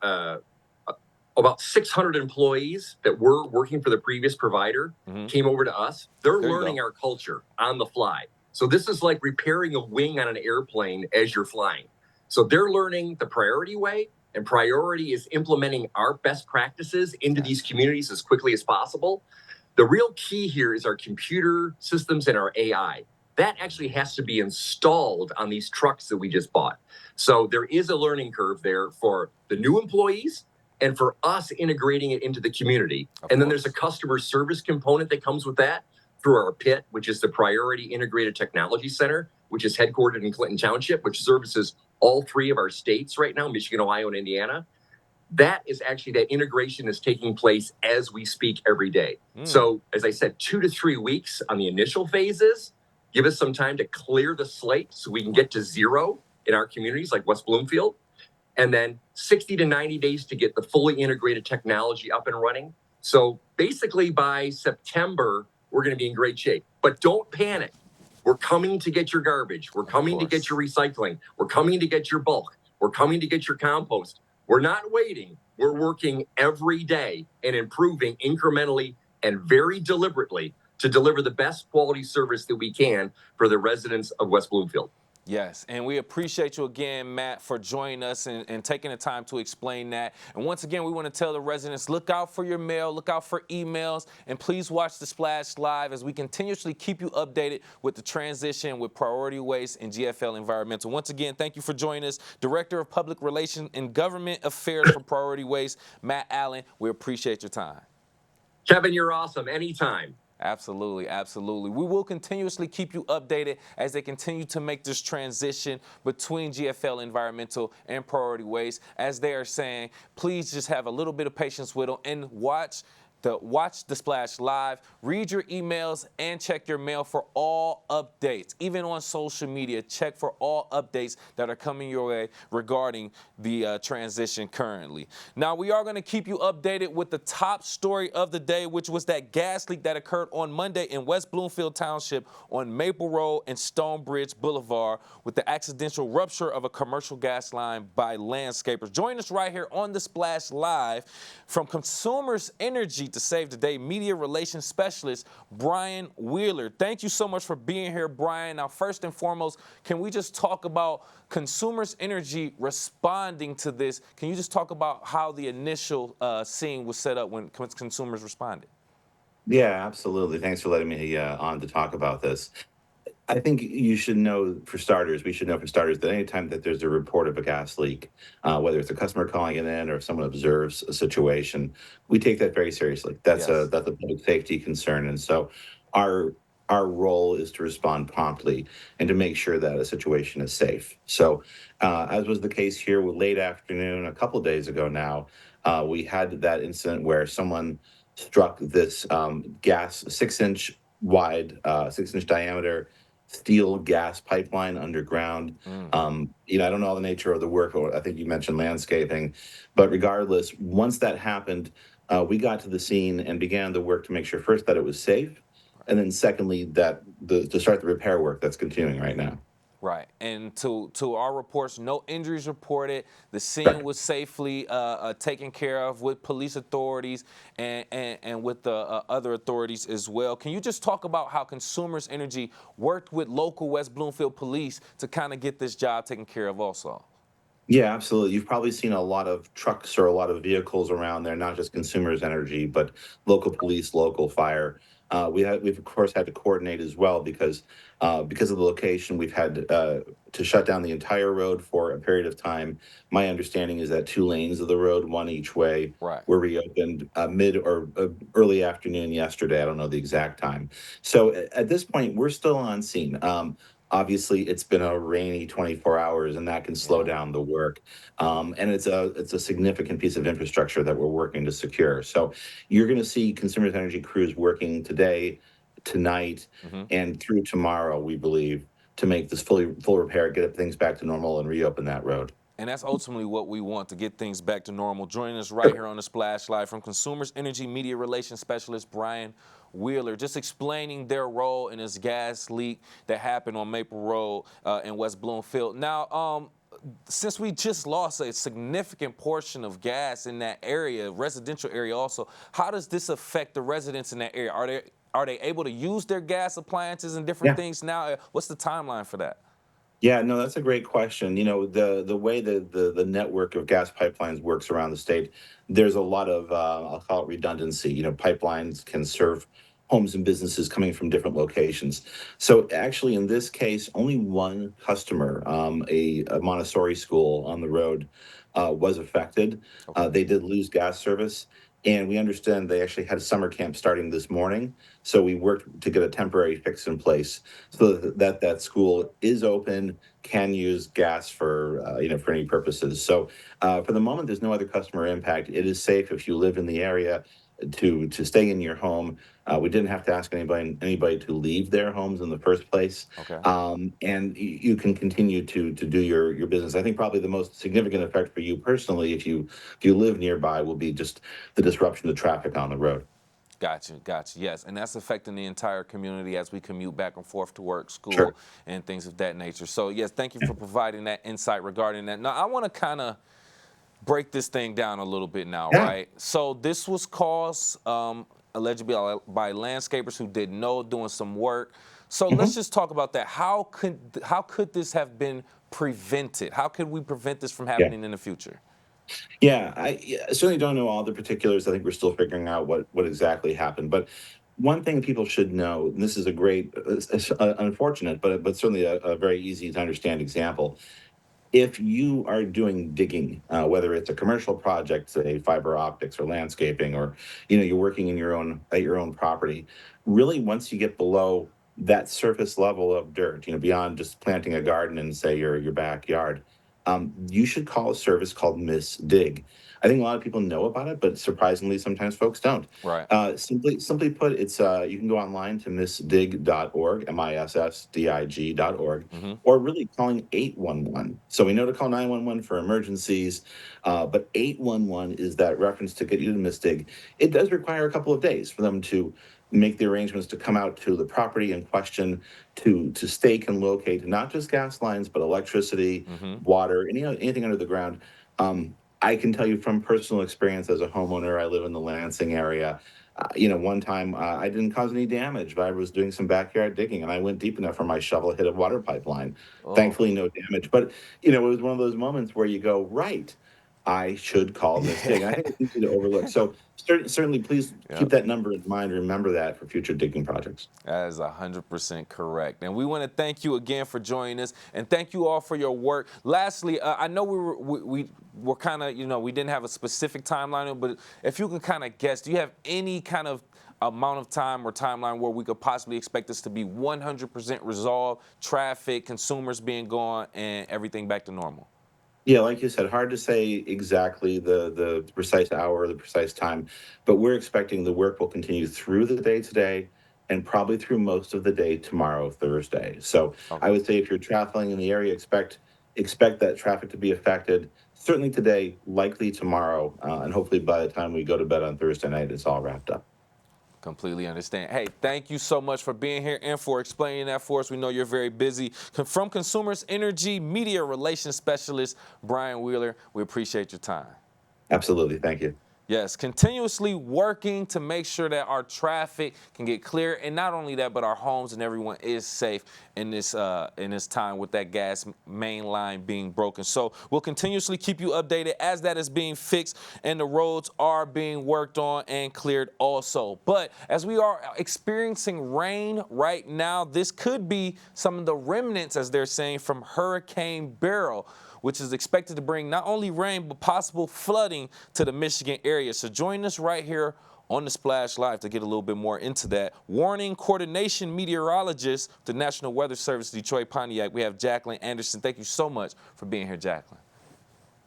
about 600 employees that were working for the previous provider came over to us. They're learning our culture on the fly. So this is like repairing a wing on an airplane as you're flying. So they're learning the priority way. And priority is implementing our best practices into these communities as quickly as possible. The real key here is our computer systems and our AI. That actually has to be installed on these trucks that we just bought. So there is a learning curve there for the new employees and for us integrating it into the community. And then there's a customer service component that comes with that through our PIT, which is the Priority Integrated Technology Center, which is headquartered in Clinton Township, which services all 3 of our states right now, Michigan, Ohio, and Indiana. That is actually, that integration is taking place as we speak every day. So as I said, 2 to 3 weeks on the initial phases. Give us some time to clear the slate so we can get to 0 in our communities like West Bloomfield. And then 60 to 90 days to get the fully integrated technology up and running. So basically by September, we're going to be in great shape. But don't panic. We're coming to get your garbage. We're coming to get your recycling. We're coming to get your bulk. We're coming to get your compost. We're not waiting. We're working every day and improving incrementally and very deliberately to deliver the best quality service that we can for the residents of West Bloomfield. Yes, and we appreciate you again, Matt, for joining us and taking the time to explain that. And once again, we want to tell the residents, look out for your mail, look out for emails, and please watch the Splash Live as we continuously keep you updated with the transition with Priority Waste and GFL Environmental. Once again, thank you for joining us, Director of Public Relations and Government Affairs for Priority Waste, Matt Allen. We appreciate your time. Kevin, you're awesome. Anytime. Absolutely, absolutely. We will continuously keep you updated as they continue to make this transition between GFL Environmental and Priority Waste. As they are saying, please just have a little bit of patience with them and watch the Splash Live, read your emails, and check your mail for all updates. Even on social media, check for all updates that are coming your way regarding the transition currently. Now, we are going to keep you updated with the top story of the day, which was that gas leak that occurred on Monday in West Bloomfield Township on Maple Road and Stonebridge Boulevard with the accidental rupture of a commercial gas line by landscapers. Join us right here on the Splash Live from Consumers Energy to Save the Day Media Relations Specialist, Brian Wheeler. Thank you so much for being here, Brian. Now, first and foremost, can we just talk about Consumers Energy responding to this? Can you just talk about how the initial scene was set up when consumers responded? Yeah, absolutely. Thanks for letting me on to talk about this. I think you should know, for starters, that anytime that there's a report of a gas leak, whether it's a customer calling it in or if someone observes a situation, we take that very seriously. That's a public safety concern. And so our role is to respond promptly and to make sure that a situation is safe. So as was the case here with late afternoon, a couple of days ago now, we had that incident where someone struck this gas 6-inch wide, 6-inch diameter steel gas pipeline underground. I don't know all the nature of the work, or I think you mentioned landscaping, but regardless, once that happened, we got to the scene and began the work to make sure first that it was safe, and then secondly that to start the repair work that's continuing right now. Right, and to our reports, no injuries reported. The scene was safely taken care of with police authorities and with the other authorities as well. Can you just talk about how Consumers Energy worked with local West Bloomfield police to kind of get this job taken care of also? Yeah, absolutely. You've probably seen a lot of trucks or a lot of vehicles around there, not just Consumers Energy, but local police, local fire. We've of course had to coordinate as well because of the location. We've had to shut down the entire road for a period of time. My understanding is that 2 lanes of the road, one each way, were reopened mid or early afternoon yesterday. I don't know the exact time. So at this point, we're still on scene. Obviously, it's been a rainy 24 hours, and that can slow down the work. And it's a significant piece of infrastructure that we're working to secure. So you're going to see Consumers Energy crews working today, tonight, and through tomorrow, we believe, to make this full repair, get things back to normal, and reopen that road. And that's ultimately what we want, to get things back to normal. Joining us right here on the Splash Live from Consumers Energy Media Relations Specialist Brian Wheeler, just explaining their role in this gas leak that happened on Maple Road in West Bloomfield. Now, since we just lost a significant portion of gas in that area, residential area also, how does this affect the residents in that area? Are they able to use their gas appliances and different things now? What's the timeline for that? Yeah, no, that's a great question. You know, the way the network of gas pipelines works around the state, there's a lot of I'll call it redundancy. You know, pipelines can serve homes and businesses coming from different locations. So actually, in this case, only one customer, a Montessori school on the road, was affected. They did lose gas service. And we understand they actually had a summer camp starting this morning. So we worked to get a temporary fix in place so that school is open, can use gas for for any purposes. So for the moment, there's no other customer impact. It is safe if you live in the area to stay in your home. We didn't have to ask anybody to leave their homes in the first place. And you can continue to do your business. I think probably the most significant effect for you personally, if you live nearby, will be just the disruption to traffic on the road. Gotcha. Yes, and that's affecting the entire community as we commute back and forth to work, school, and things of that nature. So yes, thank you for providing that insight regarding that. Now I want to kind of break this thing down a little bit now, right? So this was caused allegedly by landscapers who didn't know, doing some work. So let's just talk about that. How could this have been prevented? How could we prevent this from happening in the future? Yeah, I certainly don't know all the particulars. I think we're still figuring out what exactly happened. But one thing people should know, and this is a great, unfortunate, but certainly a very easy to understand example. If you are doing digging, whether it's a commercial project, say fiber optics or landscaping, or you're working in at your own property, really once you get below that surface level of dirt, beyond just planting a garden in, say, your backyard, you should call a service called Miss Dig. I think a lot of people know about it, but surprisingly, sometimes folks don't. Right. Simply put, it's you can go online to missdig.org, MISSDIG.org, or really calling 811. So we know to call 911 for emergencies, but 811 is that reference to get you to Miss Dig. It does require a couple of days for them to make the arrangements to come out to the property in question to stake and locate not just gas lines, but electricity, water, anything under the ground. I can tell you from personal experience as a homeowner, I live in the Lansing area. One time I didn't cause any damage, but I was doing some backyard digging and I went deep enough for my shovel hit a water pipeline. Thankfully, no damage. But, it was one of those moments where you go, right, I should call this dig. I think it's easy to overlook. So certainly, please keep that number in mind. Remember that for future digging projects. That is 100% correct. And we want to thank you again for joining us, and thank you all for your work. Lastly, I know we were kind of, we didn't have a specific timeline, but if you can kind of guess, do you have any kind of amount of time or timeline where we could possibly expect this to be 100% resolved, traffic, consumers being gone, and everything back to normal? Yeah, like you said, hard to say exactly the precise hour, the precise time, but we're expecting the work will continue through the day today and probably through most of the day tomorrow, Thursday. So I would say if you're traveling in the area, expect expect that traffic to be affected certainly today, likely tomorrow, and hopefully by the time we go to bed on Thursday night, it's all wrapped up. Completely understand. Hey, thank you so much for being here and for explaining that for us. We know you're very busy. From Consumers Energy Media Relations Specialist, Brian Wheeler, we appreciate your time. Absolutely. Thank you. Yes, continuously working to make sure that our traffic can get clear, and not only that, but our homes and everyone is safe in this time with that gas main line being broken. So we'll continuously keep you updated as that is being fixed and the roads are being worked on and cleared also. But as we are experiencing rain right now, this could be some of the remnants, as they're saying, from Hurricane Beryl, which is expected to bring not only rain, but possible flooding to the Michigan area. So join us right here on the Splash Live to get a little bit more into that. Warning coordination meteorologist, the National Weather Service, Detroit Pontiac. We have Jacqueline Anderson. Thank you so much for being here, Jacqueline.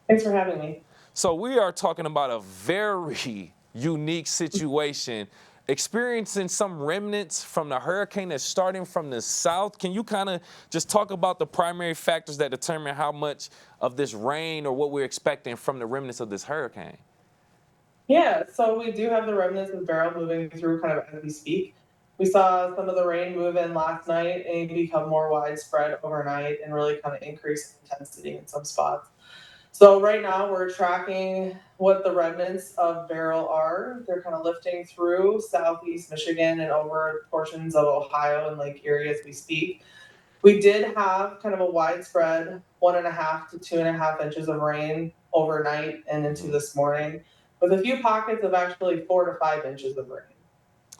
Thanks for having me. So we are talking about a very unique situation, experiencing some remnants from the hurricane that's starting from the south. Can you kind of just talk about the primary factors that determine how much of this rain or what we're expecting from the remnants of this hurricane? Yeah, so we do have the remnants of Beryl moving through kind of as we speak. We saw some of the rain move in last night and become more widespread overnight and really kind of increase intensity in some spots. So right now we're tracking what the remnants of Beryl are. They're kind of lifting through southeast Michigan and over portions of Ohio and Lake Erie as we speak. We did have kind of a widespread 1.5 to 2.5 inches of rain overnight and into this morning, with a few pockets of actually 4 to 5 inches of rain.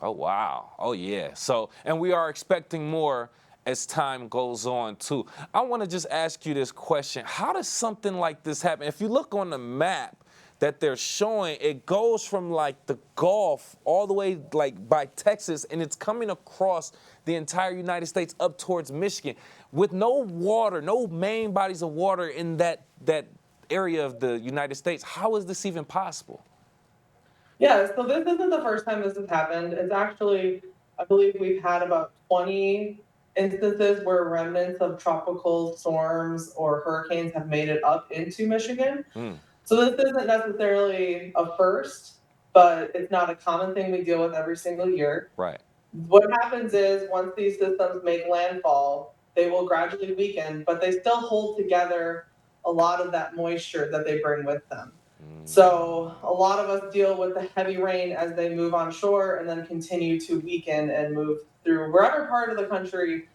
Oh, wow. Oh, yeah. So, and we are expecting more as time goes on, too. I want to just ask you this question. How does something like this happen? If you look on the map that they're showing, it goes from like the Gulf all the way like by Texas, and it's coming across the entire United States up towards Michigan with no water, no main bodies of water in that area of the United States. How is this even possible? Yeah, so this isn't the first time this has happened. It's actually, I believe we've had about 20 instances where remnants of tropical storms or hurricanes have made it up into Michigan. So this isn't necessarily a first, but it's not a common thing we deal with every single year. Right. What happens is once these systems make landfall, they will gradually weaken, but they still hold together a lot of that moisture that they bring with them. So a lot of us deal with the heavy rain as they move on shore and then continue to weaken and move through wherever part of the country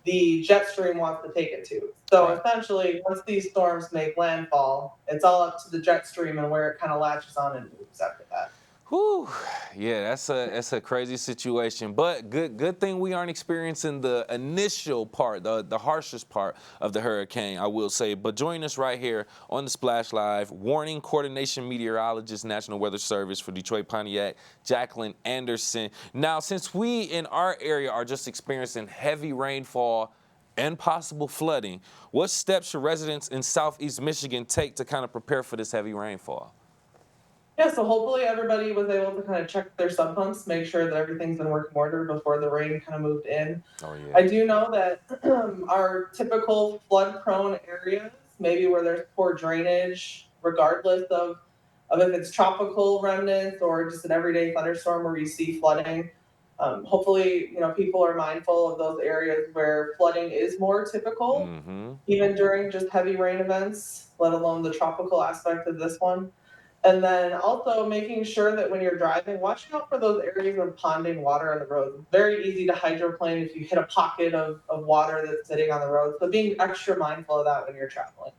the jet stream wants to take it to. So essentially, once these storms make landfall, it's all up to the jet stream and where it kind of latches on and moves after that. Whew. Yeah, that's a crazy situation. But good thing we aren't experiencing the initial part, the harshest part of the hurricane, I will say. But join us right here on the Splash Live, warning coordination meteorologist, National Weather Service for Detroit Pontiac, Jacqueline Anderson. Now, since we in our area are just experiencing heavy rainfall and possible flooding, what steps should residents in Southeast Michigan take to kind of prepare for this heavy rainfall? Yeah, so hopefully everybody was able to kind of check their sump pumps, make sure that everything's in working order before the rain kind of moved in. Oh, yeah. I do know that our typical flood-prone areas, maybe where there's poor drainage, regardless of if it's tropical remnants or just an everyday thunderstorm where you see flooding, hopefully, people are mindful of those areas where flooding is more typical, even during just heavy rain events, let alone the tropical aspect of this one. And then also making sure that when you're driving, watching out for those areas of ponding water on the road. It's very easy to hydroplane if you hit a pocket of water that's sitting on the road. So being extra mindful of that when you're traveling.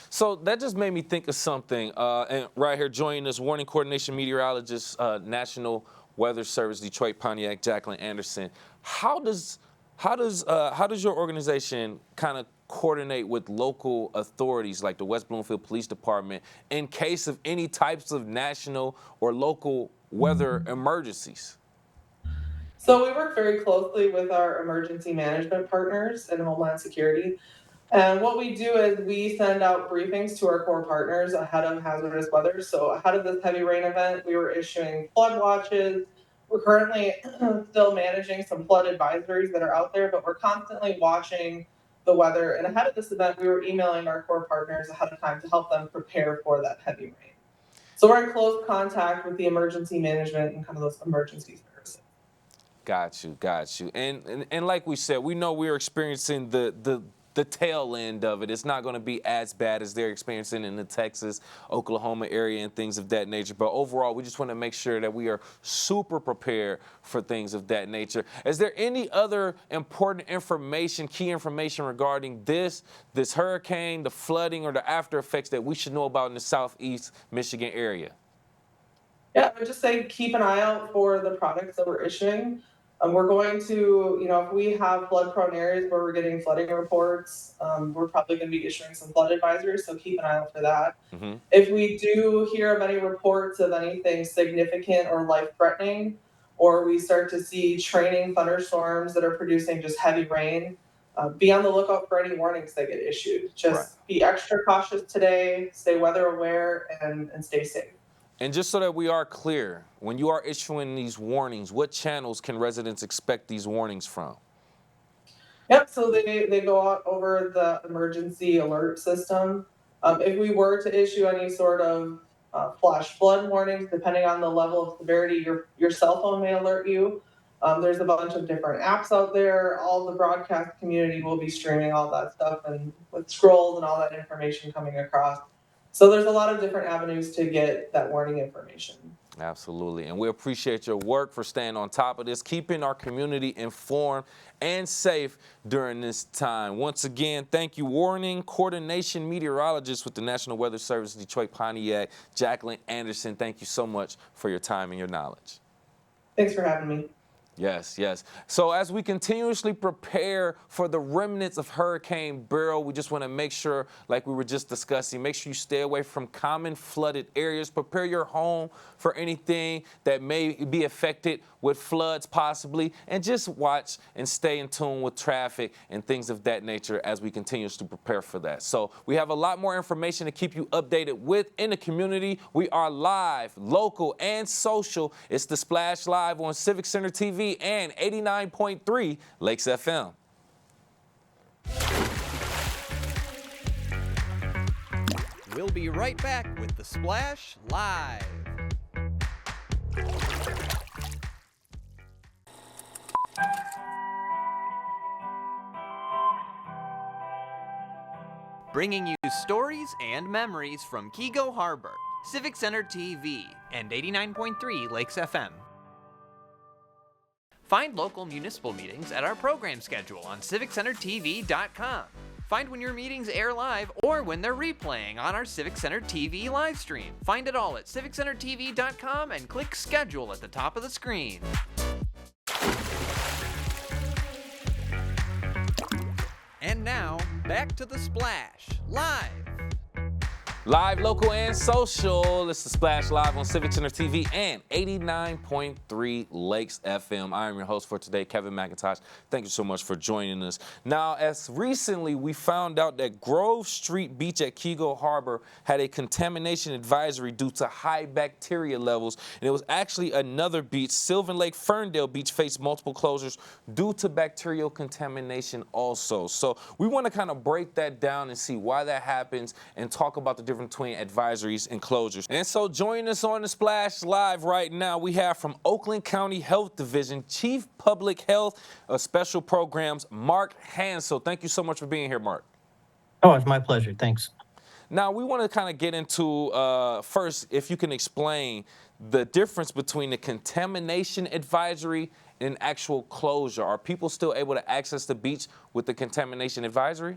So that just made me think of something. And right here, joining us, warning coordination meteorologist, National Weather Service, Detroit Pontiac, Jacqueline Anderson. How does your organization kind of coordinate with local authorities like the West Bloomfield Police Department in case of any types of national or local weather emergencies? So we work very closely with our emergency management partners and Homeland Security. And what we do is we send out briefings to our core partners ahead of hazardous weather. So ahead of this heavy rain event, we were issuing flood watches. We're currently still managing some flood advisories that are out there, but we're constantly watching the weather. And ahead of this event, we were emailing our core partners ahead of time to help them prepare for that heavy rain. So we're in close contact with the emergency management and kind of those emergency services. Got you. And like we said, we know we're experiencing the tail end of it. It's not going to be as bad as they're experiencing in the Texas, Oklahoma area and things of that nature. But overall, we just want to make sure that we are super prepared for things of that nature. Is there any other important information, key information regarding this hurricane, the flooding, or the after effects that we should know about in the Southeast Michigan area? Yeah, I would just say keep an eye out for the products that we're issuing. We're going to, if we have flood-prone areas where we're getting flooding reports, we're probably going to be issuing some flood advisories, so keep an eye out for that. Mm-hmm. If we do hear of any reports of anything significant or life-threatening, or we start to see training thunderstorms that are producing just heavy rain, be on the lookout for any warnings that get issued. Just be extra cautious today, stay weather aware, and stay safe. And just so that we are clear, when you are issuing these warnings, what channels can residents expect these warnings from? Yep, so they go out over the emergency alert system. If we were to issue any sort of flash flood warnings, depending on the level of severity, your cell phone may alert you. There's a bunch of different apps out there. All the broadcast community will be streaming all that stuff, and with scrolls and all that information coming across. So there's a lot of different avenues to get that warning information. Absolutely. And we appreciate your work for staying on top of this, keeping our community informed and safe during this time. Once again, thank you, Warning Coordination Meteorologist with the National Weather Service, Detroit Pontiac, Jacqueline Anderson. Thank you so much for your time and your knowledge. Thanks for having me. Yes. So as we continuously prepare for the remnants of Hurricane Beryl, we just want to make sure, like we were just discussing, make sure you stay away from common flooded areas. Prepare your home for anything that may be affected with floods possibly, and just watch and stay in tune with traffic and things of that nature as we continuously prepare for that. So we have a lot more information to keep you updated with in the community. We are live, local, and social. It's The Splash Live on Civic Center TV and 89.3 Lakes FM. We'll be right back with The Splash Live. Bringing you stories and memories from Kego Harbor, Civic Center TV, and 89.3 Lakes FM. Find local municipal meetings at our program schedule on civiccentertv.com. Find when your meetings air live or when they're replaying on our Civic Center TV live stream. Find it all at civiccentertv.com and click schedule at the top of the screen. And now, back to The Splash, live. Live, local, and social. It's The Splash Live on Civic Center TV and 89.3 Lakes FM. I am your host for today, Kevin McIntosh. Thank you so much for joining us. Now, as recently we found out that Grove Street Beach at Kego Harbor had a contamination advisory due to high bacteria levels, and it was actually another beach, Sylvan Lake Ferndale Beach, faced multiple closures due to bacterial contamination also. So we want to kind of break that down and see why that happens and talk about the difference between advisories and closures. And so joining us on The Splash Live right now, we have from Oakland County Health Division, Chief Public Health Special Programs, Mark Hansel. Thank you so much for being here, Mark. Oh, it's my pleasure. Thanks. Now, we want to kind of get into, first, if you can explain the difference between the contamination advisory and actual closure. Are people still able to access the beach with the contamination advisory?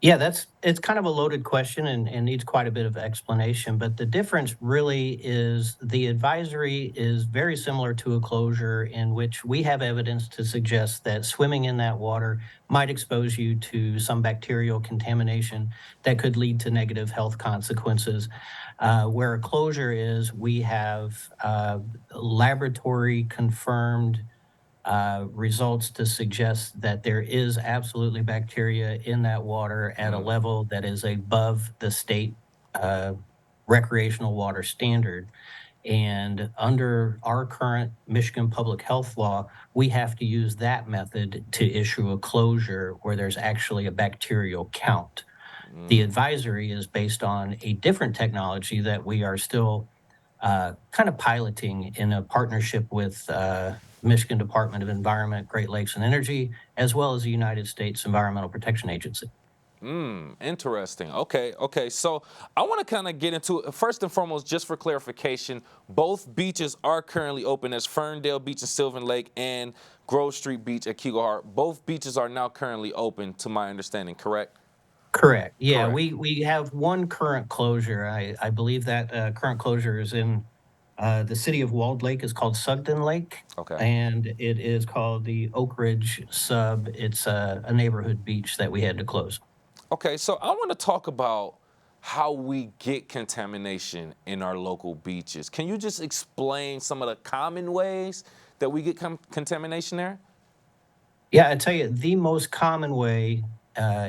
Yeah, it's kind of a loaded question and needs quite a bit of explanation, but the difference really is the advisory is very similar to a closure in which we have evidence to suggest that swimming in that water might expose you to some bacterial contamination that could lead to negative health consequences. Where a closure is, we have laboratory confirmed results to suggest that there is absolutely bacteria in that water at a level that is above the state recreational water standard. And under our current Michigan public health law, we have to use that method to issue a closure where there's actually a bacterial count. The advisory is based on a different technology that we are still kind of piloting in a partnership with Michigan Department of Environment, Great Lakes and Energy, as well as the United States Environmental Protection Agency. Interesting. Okay. So I want to kind of get into it. First and foremost, just for clarification, both beaches are currently open as Ferndale Beach and Sylvan Lake and Grove Street Beach at Kegelhart. Both beaches are now currently open, to my understanding, correct? Correct. Yeah, Correct. we have one current closure. I believe that current closure is in the city of Walled Lake is called Sugden Lake. Okay. And it is called the Oak Ridge Sub. It's a neighborhood beach that we had to close. Okay, so I want to talk about how we get contamination in our local beaches. Can you just explain some of the common ways that we get contamination there? Yeah, I tell you, the most common way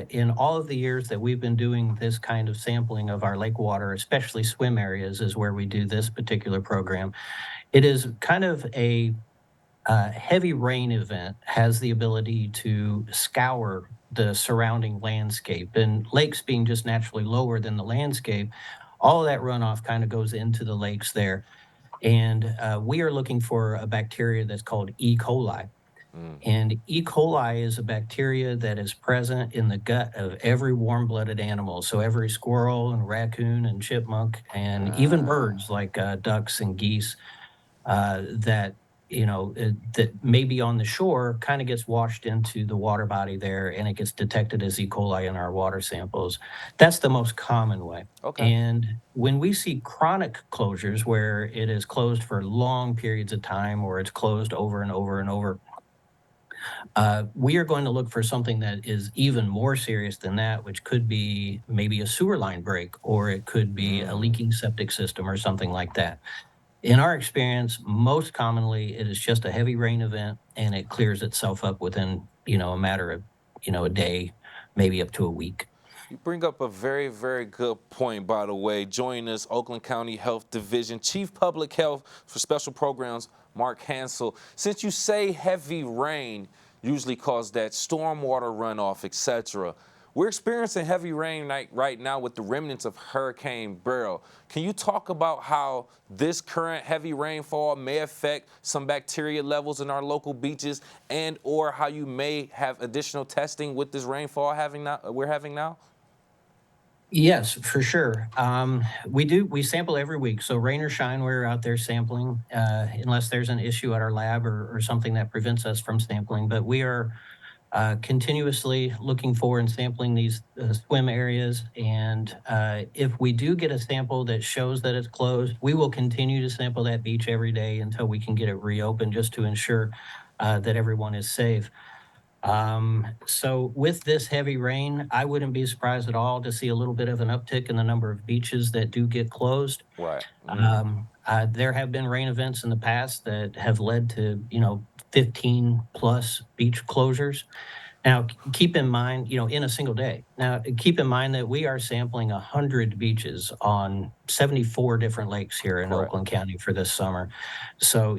in all of the years that we've been doing this kind of sampling of our lake water, especially swim areas, is where we do this particular program. It is kind of a heavy rain event has the ability to scour the surrounding landscape, and lakes being just naturally lower than the landscape, all of that runoff kind of goes into the lakes there. And we are looking for a bacteria that's called E. coli. And E. coli is a bacteria that is present in the gut of every warm-blooded animal. So every squirrel and raccoon and chipmunk and even birds like ducks and geese that that may be on the shore kind of gets washed into the water body there, and it gets detected as E. coli in our water samples. That's the most common way. Okay. And when we see chronic closures where it is closed for long periods of time or it's closed over and over and over, we are going to look for something that is even more serious than that, which could be maybe a sewer line break, or it could be a leaking septic system or something like that. In our experience, most commonly it is just a heavy rain event and it clears itself up within, a matter of, a day, maybe up to a week. You bring up a very, very good point, by the way. Joining us, Oakland County Health Division Chief Public Health for Special Programs, Mark Hansel. Since you say heavy rain usually causes that stormwater runoff, etc., we're experiencing heavy rain right now with the remnants of Hurricane Beryl. Can you talk about how this current heavy rainfall may affect some bacteria levels in our local beaches, and or how you may have additional testing with this rainfall we're having now? Yes, for sure. We sample every week. So rain or shine, we're out there sampling unless there's an issue at our lab or something that prevents us from sampling. But we are continuously looking for and sampling these swim areas. And if we do get a sample that shows that it's closed, we will continue to sample that beach every day until we can get it reopened, just to ensure that everyone is safe. So with this heavy rain, I wouldn't be surprised at all to see a little bit of an uptick in the number of beaches that do get closed. Right. There have been rain events in the past that have led to, 15 plus beach closures. Now, keep in mind, in a single day. Now, keep in mind that we are sampling 100 beaches on 74 different lakes here in Correct. Oakland County for this summer. So,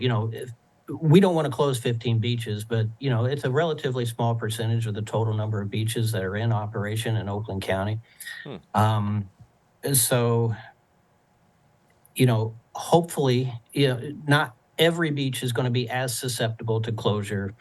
we don't want to close 15 beaches, but it's a relatively small percentage of the total number of beaches that are in operation in Oakland County. So, hopefully, not every beach is going to be as susceptible to closure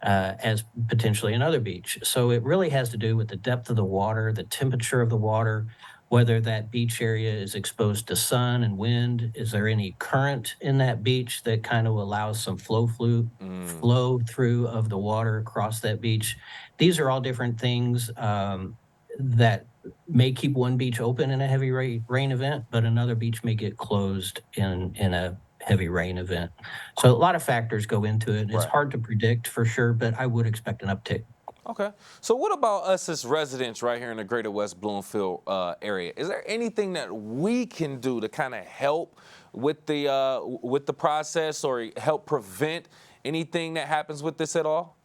as potentially another beach. So it really has to do with the depth of the water, the temperature of the water, whether that beach area is exposed to sun and wind. Is there any current in that beach that kind of allows some flow through of the water across that beach? These are all different things that may keep one beach open in a heavy rain event, but another beach may get closed in a heavy rain event. So a lot of factors go into it. It's hard to predict for sure, but I would expect an uptick. Okay. So what about us as residents right here in the greater West Bloomfield area? Is there anything that we can do to kind of help with the process or help prevent anything that happens with this at all?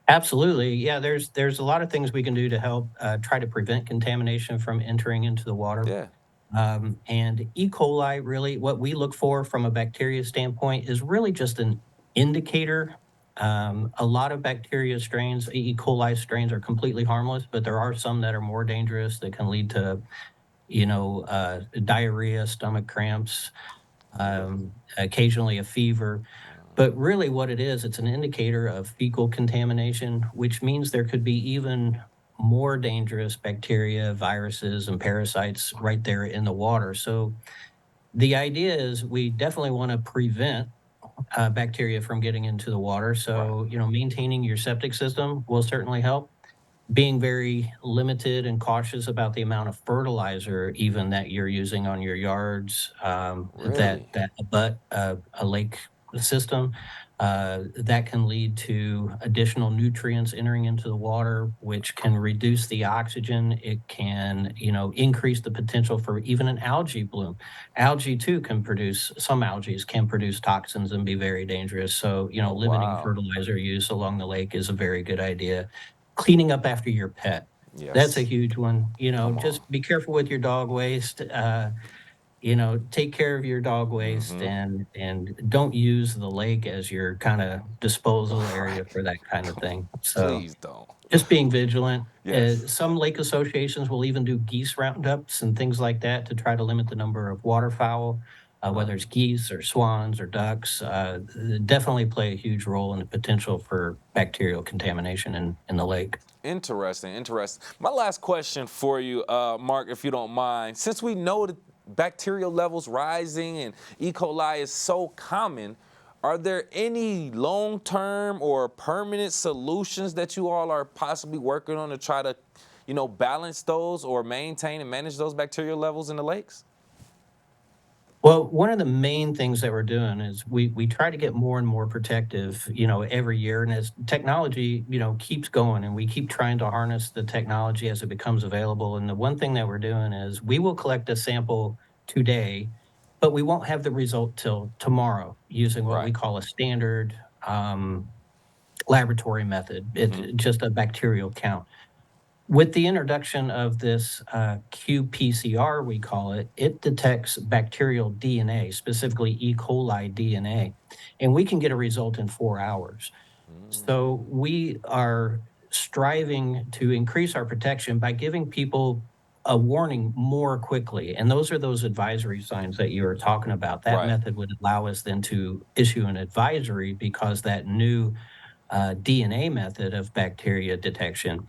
Absolutely. Yeah, there's a lot of things we can do to help try to prevent contamination from entering into the water. Yeah. And E. coli, really, what we look for from a bacteria standpoint is really just an indicator. A lot of bacteria strains, E. coli strains, are completely harmless, but there are some that are more dangerous that can lead to, diarrhea, stomach cramps, occasionally a fever. But really, what it is, it's an indicator of fecal contamination, which means there could be even more dangerous bacteria, viruses, and parasites right there in the water. So the idea is we definitely want to prevent bacteria from getting into the water. So, maintaining your septic system will certainly help. Being very limited and cautious about the amount of fertilizer even that you're using on your yards, that abut a lake system, that can lead to additional nutrients entering into the water, which can reduce the oxygen. It can, increase the potential for even an algae bloom. Algae too some algae can produce toxins and be very dangerous. So, limiting fertilizer use along the lake is a very good idea. Cleaning up after your pet. Yes. That's a huge one. Just be careful with your dog waste. Take care of your dog waste and don't use the lake as your kind of disposal area for that kind of thing. So Please don't. just being vigilant. Yes. Some lake associations will even do geese roundups and things like that to try to limit the number of waterfowl, whether it's geese or swans or ducks. Definitely play a huge role in the potential for bacterial contamination in the lake. Interesting. My last question for you, Mark, if you don't mind. Since we know that bacterial levels rising and E. coli is so common, are there any long-term or permanent solutions that you all are possibly working on to try to, balance those or maintain and manage those bacterial levels in the lakes? Well, one of the main things that we're doing is we try to get more and more protective, every year. And as technology, keeps going and we keep trying to harness the technology as it becomes available. And the one thing that we're doing is we will collect a sample today, but we won't have the result till tomorrow using what we call a standard laboratory method. It's just a bacterial count. With the introduction of this qPCR, we call it, it detects bacterial DNA, specifically E. coli DNA, and we can get a result in 4 hours. So we are striving to increase our protection by giving people a warning more quickly. And those are those advisory signs that you were talking about. That method would allow us then to issue an advisory because that new DNA method of bacteria detection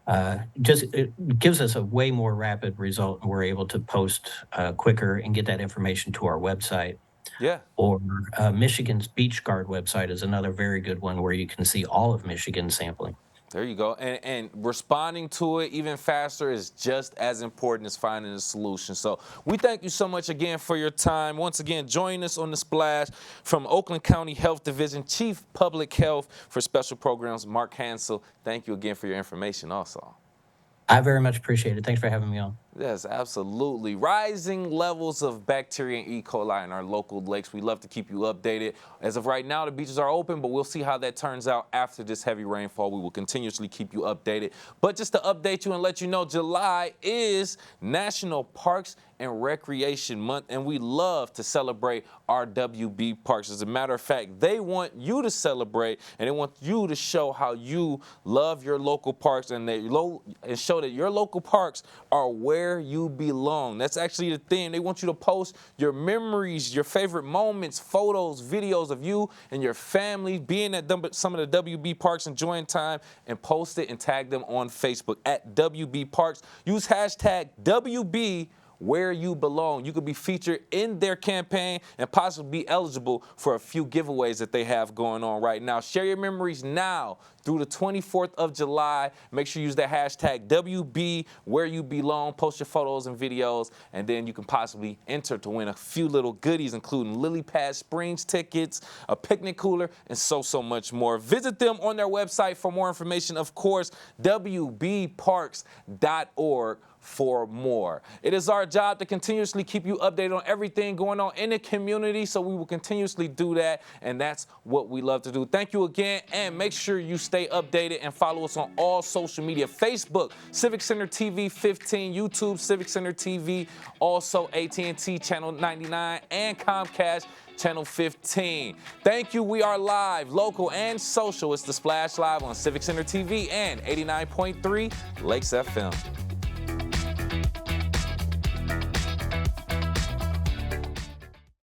it gives us a way more rapid result, and we're able to post quicker and get that information to our website. Yeah. Or Michigan's Beach Guard website is another very good one where you can see all of Michigan sampling. There you go. And responding to it even faster is just as important as finding a solution. So we thank you so much again for your time. Once again, join us on The Splash from Oakland County Health Division, Chief Public Health for Special Programs, Mark Hansel. Thank you again for your information also. I very much appreciate it. Thanks for having me on. Yes, absolutely. Rising levels of bacteria and E. coli in our local lakes. We love to keep you updated. As of right now, the beaches are open, but we'll see how that turns out after this heavy rainfall. We will continuously keep you updated. But just to update you and let you know, July is National Parks and Recreation Month, and we love to celebrate our WB parks. As a matter of fact, they want you to celebrate, and they want you to show how you love your local parks and show that your local parks are where you belong. That's actually the thing. They want you to post your memories, your favorite moments, photos, videos of you and your family being at some of the WB parks, enjoying time, and post it and tag them on Facebook at WB Parks. Use hashtag WB where you belong. You could be featured in their campaign and possibly be eligible for a few giveaways that they have going on right now. Share your memories now through the 24th of July. Make sure you use that hashtag WB where you belong. Post your photos and videos, and then you can possibly enter to win a few little goodies, including Lily Pad Springs tickets, a picnic cooler, and so much more. Visit them on their website for more information. Of course, WBparks.org for more. It is our job to continuously keep you updated on everything going on in the community, so we will continuously do that, and that's what we love to do. Thank you again, and make sure you stay updated and follow us on all social media. Facebook, Civic Center TV 15, YouTube, Civic Center TV, also AT&T Channel 99, and Comcast Channel 15. Thank you. We are live, local, and social. It's The Splash Live on Civic Center TV and 89.3 Lakes FM.